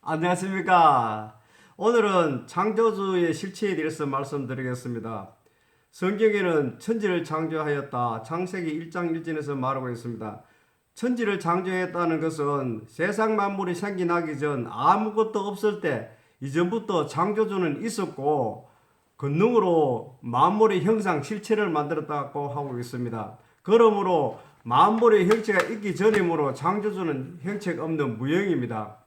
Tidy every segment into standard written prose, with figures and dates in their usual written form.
안녕하십니까. 오늘은 창조주의 실체에 대해서 말씀드리겠습니다. 성경에는 천지를 창조하였다. 창세기 1장 1절에서 말하고 있습니다. 천지를 창조했다는 것은 세상 만물이 생겨나기 전 아무것도 없을 때 이전부터 창조주는 있었고 권능으로 만물의 형상 실체를 만들었다고 하고 있습니다. 그러므로 만물의 형체가 있기 전이므로 창조주는 형체가 없는 무형입니다.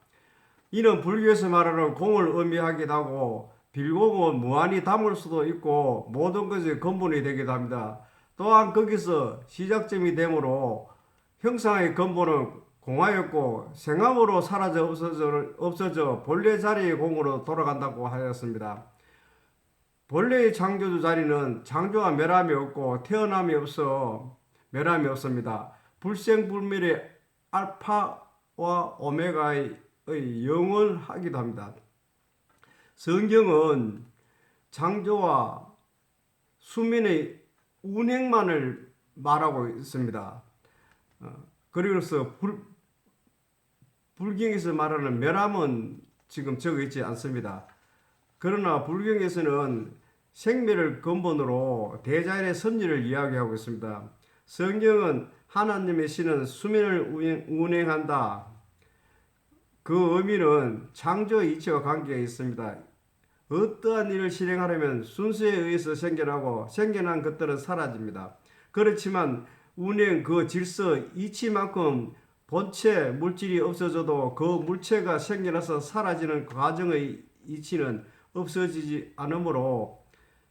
이는 불교에서 말하는 공을 의미하기도 하고 빌공은 무한히 담을 수도 있고 모든 것의 근본이 되기도 합니다. 또한 거기서 시작점이 되므로 형상의 근본은 공하였고 생함으로 사라져 없어져 본래 자리의 공으로 돌아간다고 하였습니다. 본래의 창조주 자리는 창조와 멸함이 없고 태어남이 없어 멸함이 없습니다. 불생불멸의 알파와 오메가의 영원하기도 합니다. 성경은 창조와 수면의 운행만을 말하고 있습니다. 그래서 불경에서 말하는 멸함은 지금 적어 있지 않습니다. 그러나 불경에서는 생멸을 근본으로 대자연의 섭리를 이야기하고 있습니다. 성경은 하나님의 신은 수면을 운행한다. 그 의미는 창조 이치와 관계가 있습니다. 어떠한 일을 실행하려면 순서에 의해서 생겨나고 생겨난 것들은 사라집니다. 그렇지만 운행 그 질서 이치만큼 본체 물질이 없어져도 그 물체가 생겨나서 사라지는 과정의 이치는 없어지지 않으므로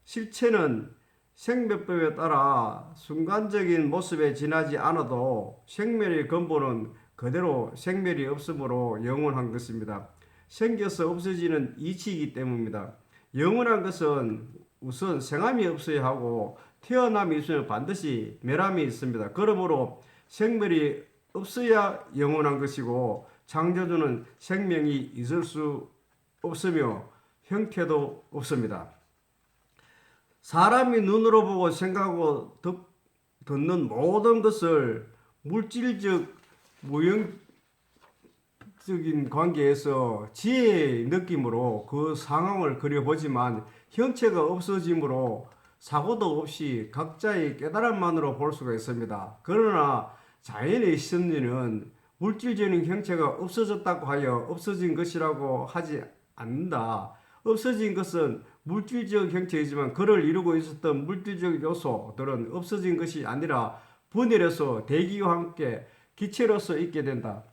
실체는 생滅법에 따라 순간적인 모습에 지나지 않아도 생멸의 근본은 그대로 생멸이 없으므로 영원한 것입니다. 생겨서 없어지는 이치이기 때문입니다. 영원한 것은 우선 생함이 없어야 하고 태어남이 있으면 반드시 멸함이 있습니다. 그러므로 생멸이 없어야 영원한 것이고 창조주는 생명이 있을 수 없으며 형태도 없습니다. 사람이 눈으로 보고 생각하고 듣는 모든 것을 물질적 무형적인 관계에서 지혜의 느낌으로 그 상황을 그려보지만 형체가 없어지므로 사고도 없이 각자의 깨달음만으로 볼 수가 있습니다. 그러나 자연의 심리는 물질적인 형체가 없어졌다고 하여 없어진 것이라고 하지 않는다. 없어진 것은 물질적 형체이지만 그를 이루고 있었던 물질적 요소들은 없어진 것이 아니라 분열해서 대기와 함께 기체로서 있게 된다.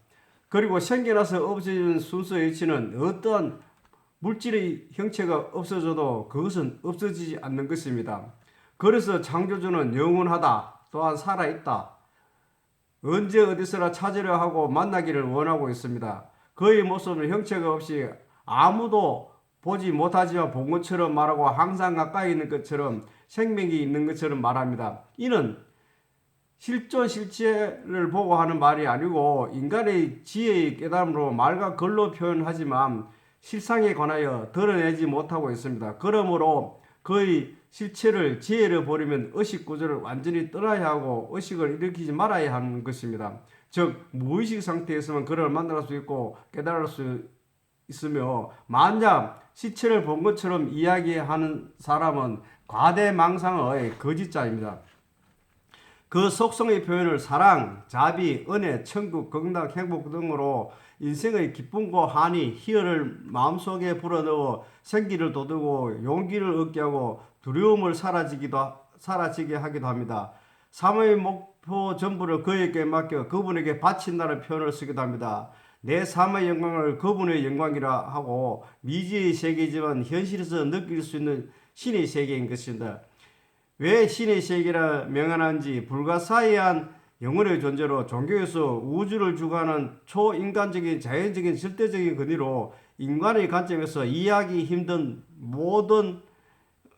그리고 생겨나서 없어지는 순서의 이치는 어떠한 물질의 형체가 없어져도 그것은 없어지지 않는 것입니다. 그래서 창조주는 영원하다, 또한 살아있다. 언제 어디서나 찾으려 하고 만나기를 원하고 있습니다. 그의 모습은 형체가 없이 아무도 보지 못하지만 본 것처럼 말하고 항상 가까이 있는 것처럼 생명이 있는 것처럼 말합니다. 이는 실존 실체를 보고 하는 말이 아니고 인간의 지혜의 깨달음으로 말과 글로 표현하지만 실상에 관하여 드러내지 못하고 있습니다. 그러므로 그의 실체를 지혜를 버리면 의식 구조를 완전히 떠나야 하고 의식을 일으키지 말아야 하는 것입니다. 즉 무의식 상태에서만 그를 만날 수 있고 깨달을 수 있으며 만약 실체를 본 것처럼 이야기하는 사람은 과대망상의 거짓자입니다. 그 속성의 표현을 사랑, 자비, 은혜, 천국, 극락, 행복 등으로 인생의 기쁨과 한이, 희열을 마음속에 불어넣어 생기를 돋우고 용기를 얻게 하고 두려움을 사라지게 하기도 합니다. 삶의 목표 전부를 그에게 맡겨 그분에게 바친다는 표현을 쓰기도 합니다. 내 삶의 영광을 그분의 영광이라 하고 미지의 세계지만 현실에서 느낄 수 있는 신의 세계인 것입니다. 왜 신의 세계라 명하는지 불가사의한 영혼의 존재로 종교에서 우주를 주관하는 초인간적인 자연적인 절대적인 권위로 인간의 관점에서 이해하기 힘든 모든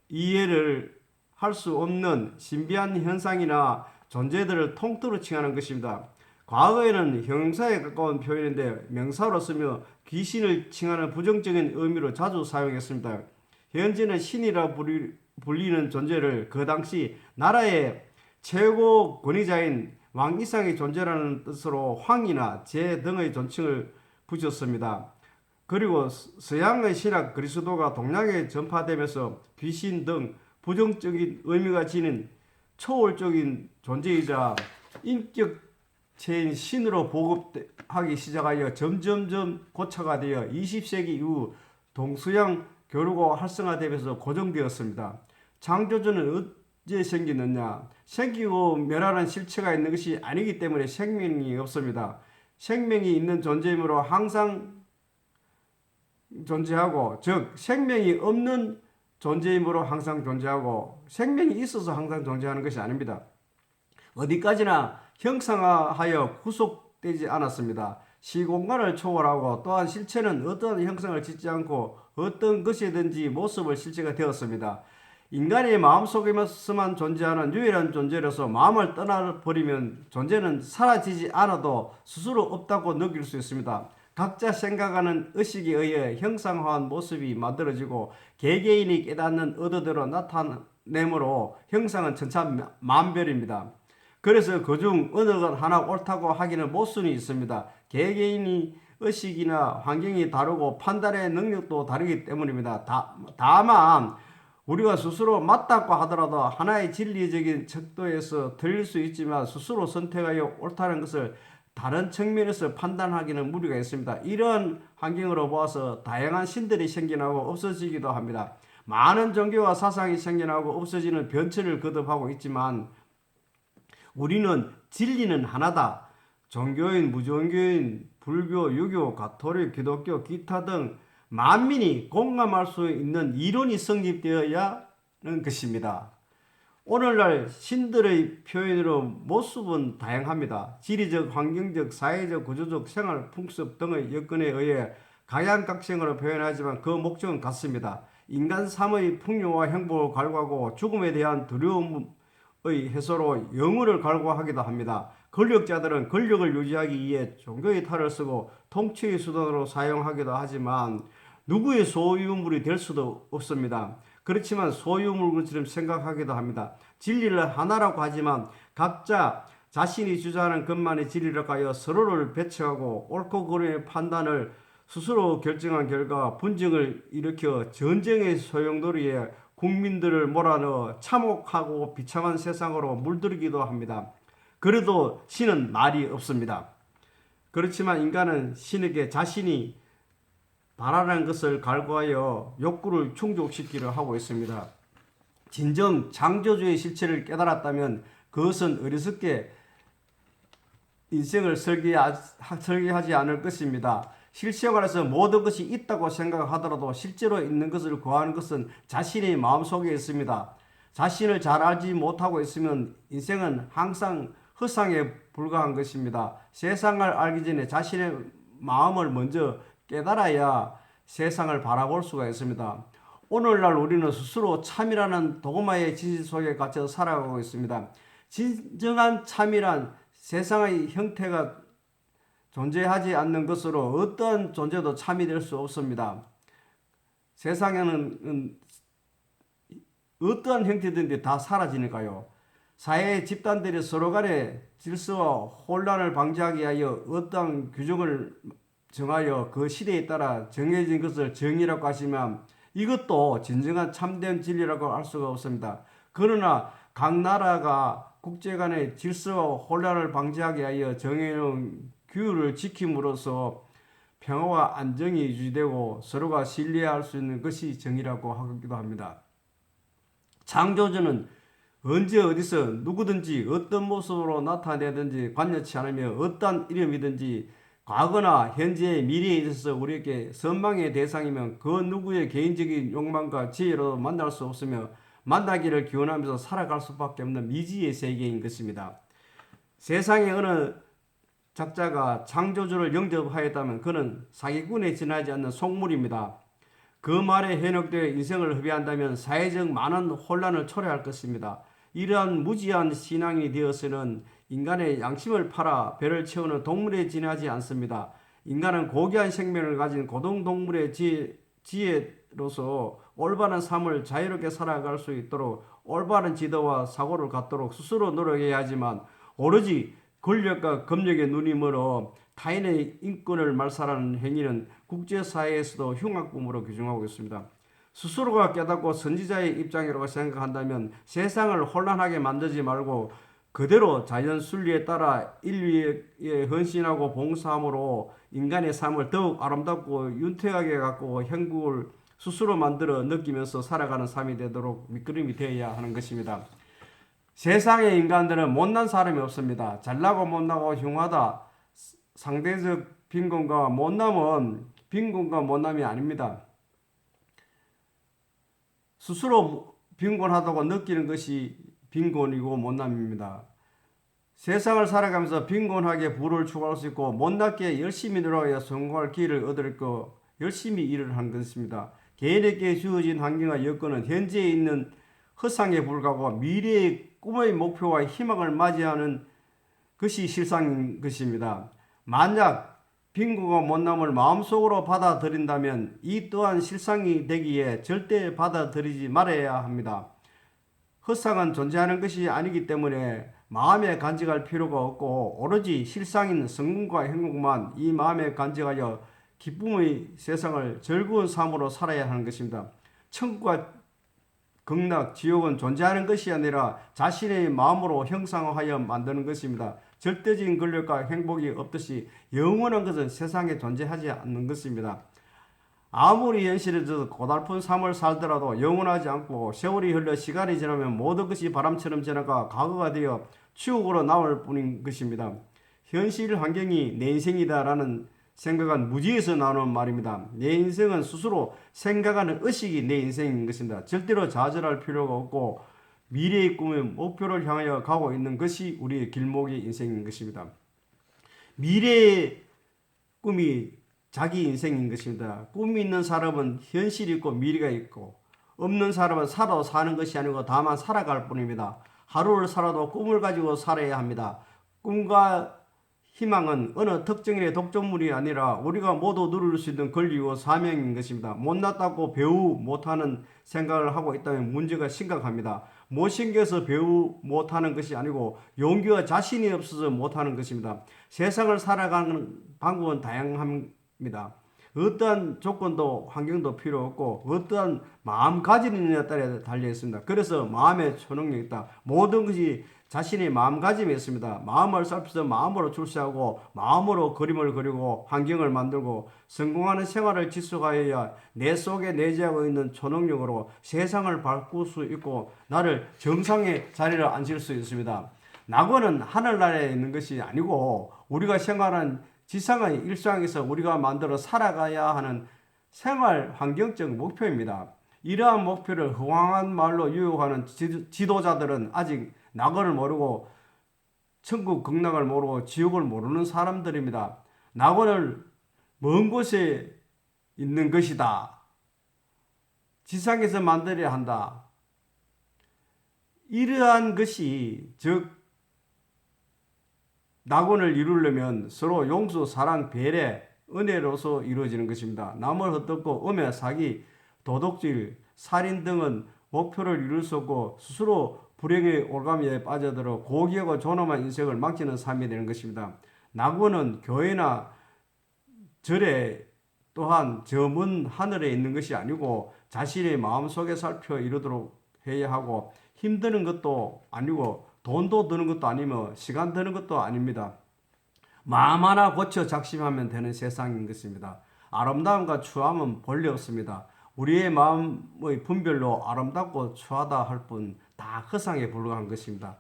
이해를 할 수 없는 신비한 현상이나 존재들을 통틀어 칭하는 것입니다. 과거에는 형용사에 가까운 표현인데 명사로 쓰며 귀신을 칭하는 부정적인 의미로 자주 사용했습니다. 현재는 신이라 불리는 존재를 그 당시 나라의 최고 권위자인 왕 이상의 존재라는 뜻으로 황이나 제 등의 존칭을 붙였습니다. 그리고 서양의 신학 그리스도가 동양에 전파되면서 귀신 등 부정적인 의미가 지닌 초월적인 존재이자 인격체인 신으로 보급하기 시작하여 점점점 고착화 되어 20세기 이후 동서양 교류가 활성화되면서 고정되었습니다. 창조주는 언제 생기느냐? 생기고 멸하는 실체가 있는 것이 아니기 때문에 생명이 없습니다. 생명이 있는 존재이므로 항상 존재하고, 즉 생명이 없는 존재이므로 항상 존재하고, 생명이 있어서 항상 존재하는 것이 아닙니다. 어디까지나 형상화하여 구속되지 않았습니다. 시공간을 초월하고 또한 실체는 어떤 형상을 짓지 않고 어떤 것이든지 모습을 실체가 되었습니다. 인간의 마음속에서만 존재하는 유일한 존재로서 마음을 떠나버리면 존재는 사라지지 않아도 스스로 없다고 느낄 수 있습니다. 각자 생각하는 의식에 의해 형상화한 모습이 만들어지고 개개인이 깨닫는 의도대로 나타내므로 형상은 천차만별입니다. 그래서 그중 어느 것 하나 옳다고 하기는 모순이 있습니다. 개개인이 의식이나 환경이 다르고 판단의 능력도 다르기 때문입니다. 다만 우리가 스스로 맞다고 하더라도 하나의 진리적인 척도에서 틀릴 수 있지만 스스로 선택하여 옳다는 것을 다른 측면에서 판단하기는 무리가 있습니다. 이런 환경으로 보아서 다양한 신들이 생겨나고 없어지기도 합니다. 많은 종교와 사상이 생겨나고 없어지는 변천을 거듭하고 있지만 우리는 진리는 하나다. 종교인, 무종교인, 불교, 유교, 가톨릭, 기독교, 기타 등 만민이 공감할 수 있는 이론이 성립되어야 하는 것입니다. 오늘날 신들의 표현으로 모습은 다양합니다. 지리적, 환경적, 사회적, 구조적, 생활, 풍습 등의 여건에 의해 각양각색으로 표현하지만 그 목적은 같습니다. 인간 삶의 풍요와 행복을 갈구하고 죽음에 대한 두려움의 해소로 영혼을 갈구하기도 합니다. 권력자들은 권력을 유지하기 위해 종교의 탈을 쓰고 통치의 수단으로 사용하기도 하지만 누구의 소유물이 될 수도 없습니다. 그렇지만 소유물처럼 생각하기도 합니다. 진리를 하나라고 하지만 각자 자신이 주장하는 것만이 진리라고 하여 서로를 배척하고 옳고 그름의 판단을 스스로 결정한 결과 분쟁을 일으켜 전쟁의 소용돌이에 국민들을 몰아넣어 참혹하고 비참한 세상으로 물들이기도 합니다. 그래도 신은 말이 없습니다. 그렇지만 인간은 신에게 자신이 바라는 것을 갈구하여 욕구를 충족시키려 하고 있습니다. 진정 창조주의 실체를 깨달았다면 그것은 어리석게 인생을 설계하지 않을 것입니다. 실생활에서 모든 것이 있다고 생각하더라도 실제로 있는 것을 구하는 것은 자신의 마음속에 있습니다. 자신을 잘 알지 못하고 있으면 인생은 항상 허상에 불과한 것입니다. 세상을 알기 전에 자신의 마음을 먼저 깨달아야 세상을 바라볼 수가 있습니다. 오늘날 우리는 스스로 참이라는 도마의 진실 속에 갇혀 살아가고 있습니다. 진정한 참이란 세상의 형태가 존재하지 않는 것으로 어떤 존재도 참이 될 수 없습니다. 세상에는 어떠한 형태든지 다 사라지니까요. 사회 집단들이 서로 간의 질서와 혼란을 방지하기 위하여 어떠한 규정을 정하여 그 시대에 따라 정해진 것을 정의라고 하시면 이것도 진정한 참된 진리라고 할 수가 없습니다. 그러나 각 나라가 국제 간의 질서와 혼란을 방지하기 위하여 정해놓은 규율을 지킴으로써 평화와 안정이 유지되고 서로가 신뢰할 수 있는 것이 정의라고 하기도 합니다. 창조주는 언제 어디서 누구든지 어떤 모습으로 나타내든지 관여치 않으며 어떠한 이름이든지 과거나 현재 미래에 있어서 우리에게 선망의 대상이면 그 누구의 개인적인 욕망과 지혜로 만날 수 없으며 만나기를 기원하면서 살아갈 수밖에 없는 미지의 세계인 것입니다. 세상에 어느 작자가 창조주를 영접하였다면 그는 사기꾼에 지나지 않는 속물입니다. 그 말에 현혹되어 인생을 허비한다면 사회적 많은 혼란을 초래할 것입니다. 이러한 무지한 신앙이 되어서는 인간의 양심을 팔아 배를 채우는 동물에 지나지 않습니다. 인간은 고귀한 생명을 가진 고등동물의 지혜로서 올바른 삶을 자유롭게 살아갈 수 있도록 올바른 지도와 사고를 갖도록 스스로 노력해야 하지만 오로지 권력과 검력에 눈이 멀어 타인의 인권을 말살하는 행위는 국제사회에서도 흉악범으로 규정하고 있습니다. 스스로가 깨닫고 선지자의 입장이라고 생각한다면 세상을 혼란하게 만들지 말고 그대로 자연 순리에 따라 인류에 헌신하고 봉사함으로 인간의 삶을 더욱 아름답고 윤택하게 갖고 행복을 스스로 만들어 느끼면서 살아가는 삶이 되도록 밑그림이 되어야 하는 것입니다. 세상의 인간들은 못난 사람이 없습니다. 잘나고 못나고 흉하다. 상대적 빈곤과 못남은 빈곤과 못남이 아닙니다. 스스로 빈곤하다고 느끼는 것이 빈곤이고 못남입니다. 세상을 살아가면서 빈곤하게 부를 추구할 수 있고 못났게 열심히 노력하여 성공할 기회를 얻을 거 열심히 일을 한 것입니다. 개인에게 주어진 환경과 여건은 현재에 있는 허상에 불과하고 미래의 꿈의 목표와 희망을 맞이하는 것이 실상인 것입니다. 만약 빈곤과 못남을 마음속으로 받아들인다면 이 또한 실상이 되기에 절대 받아들이지 말아야 합니다. 허상은 존재하는 것이 아니기 때문에 마음에 간직할 필요가 없고 오로지 실상인 성공과 행복만 이 마음에 간직하여 기쁨의 세상을 즐거운 삶으로 살아야 하는 것입니다. 천국과 극락, 지옥은 존재하는 것이 아니라 자신의 마음으로 형상화하여 만드는 것입니다. 절대적인 권력과 행복이 없듯이 영원한 것은 세상에 존재하지 않는 것입니다. 아무리 현실에서 고달픈 삶을 살더라도 영원하지 않고 세월이 흘러 시간이 지나면 모든 것이 바람처럼 지나가 과거가 되어 추억으로 남을 뿐인 것입니다. 현실 환경이 내 인생이다라는 생각은 무지에서 나오는 말입니다. 내 인생은 스스로 생각하는 의식이 내 인생인 것입니다. 절대로 좌절할 필요가 없고 미래의 꿈의 목표를 향하여 가고 있는 것이 우리의 길목의 인생인 것입니다. 미래의 꿈이 자기 인생인 것입니다. 꿈이 있는 사람은 현실이 있고 미래가 있고 없는 사람은 살아도 사는 것이 아니고 다만 살아갈 뿐입니다. 하루를 살아도 꿈을 가지고 살아야 합니다. 꿈과 희망은 어느 특정인의 독점물이 아니라 우리가 모두 누릴 수 있는 권리고 사명인 것입니다. 못났다고 배우 못하는 생각을 하고 있다면 문제가 심각합니다. 못생겨서 배우 못하는 것이 아니고 용기와 자신이 없어서 못하는 것입니다. 세상을 살아가는 방법은 다양합니다. 어떠한 조건도 환경도 필요 없고 어떠한 마음가짐에 따라 달려 있습니다. 그래서 마음의 초능력이 있다. 모든 것이 자신의 마음가짐이 있습니다. 마음을 살펴서 마음으로 출세하고 마음으로 그림을 그리고 환경을 만들고 성공하는 생활을 지속하여야 내 속에 내재하고 있는 초능력으로 세상을 바꿀 수 있고 나를 정상의 자리를 앉힐 수 있습니다. 낙원은 하늘나라에 있는 것이 아니고 우리가 생활하는 지상의 일상에서 우리가 만들어 살아가야 하는 생활 환경적 목표입니다. 이러한 목표를 허황한 말로 유혹하는 지도자들은 아직 낙원을 모르고 천국 극락을 모르고 지옥을 모르는 사람들입니다. 낙원을 먼 곳에 있는 것이다. 지상에서 만들어야 한다. 이러한 것이 즉 낙원을 이루려면 서로 용서, 사랑, 배려, 은혜로서 이루어지는 것입니다. 남을 헛뜯고 음해, 사기, 도둑질, 살인 등은 목표를 이룰 수 없고 스스로 불행의 올가미에 빠져들어 고귀하고 존엄한 인생을 망치는 삶이 되는 것입니다. 낙원은 교회나 절에 또한 저 먼 하늘에 있는 것이 아니고 자신의 마음속에 살펴 이루도록 해야 하고 힘드는 것도 아니고 돈도 드는 것도 아니며 시간 드는 것도 아닙니다. 마음 하나 고쳐 작심하면 되는 세상인 것입니다. 아름다움과 추함은 본래 없습니다. 우리의 마음의 분별로 아름답고 추하다 할 뿐 다 허상에 불과한 것입니다.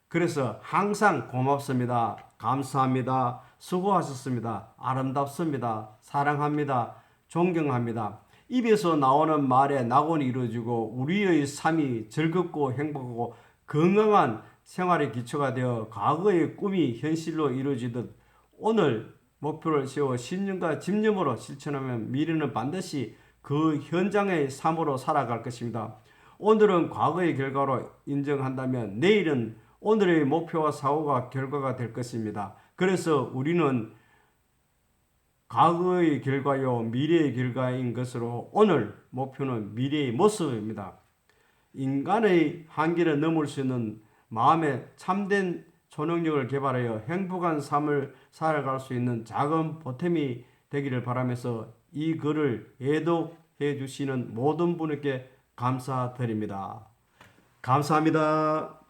그래서 항상 고맙습니다. 감사합니다. 수고하셨습니다. 아름답습니다. 사랑합니다. 존경합니다. 입에서 나오는 말에 낙원이 이루어지고 우리의 삶이 즐겁고 행복하고 건강한 생활의 기초가 되어 과거의 꿈이 현실로 이루어지듯 오늘 목표를 세워 신념과 집념으로 실천하면 미래는 반드시 그 현장의 삶으로 살아갈 것입니다. 오늘은 과거의 결과로 인정한다면 내일은 오늘의 목표와 사고가 결과가 될 것입니다. 그래서 우리는 과거의 결과요 미래의 결과인 것으로 오늘 목표는 미래의 모습입니다. 인간의 한계를 넘을 수 있는 마음의 참된 초능력을 개발하여 행복한 삶을 살아갈 수 있는 작은 보탬이 되기를 바라면서 이 글을 애독해 주시는 모든 분에게 감사드립니다. 감사합니다.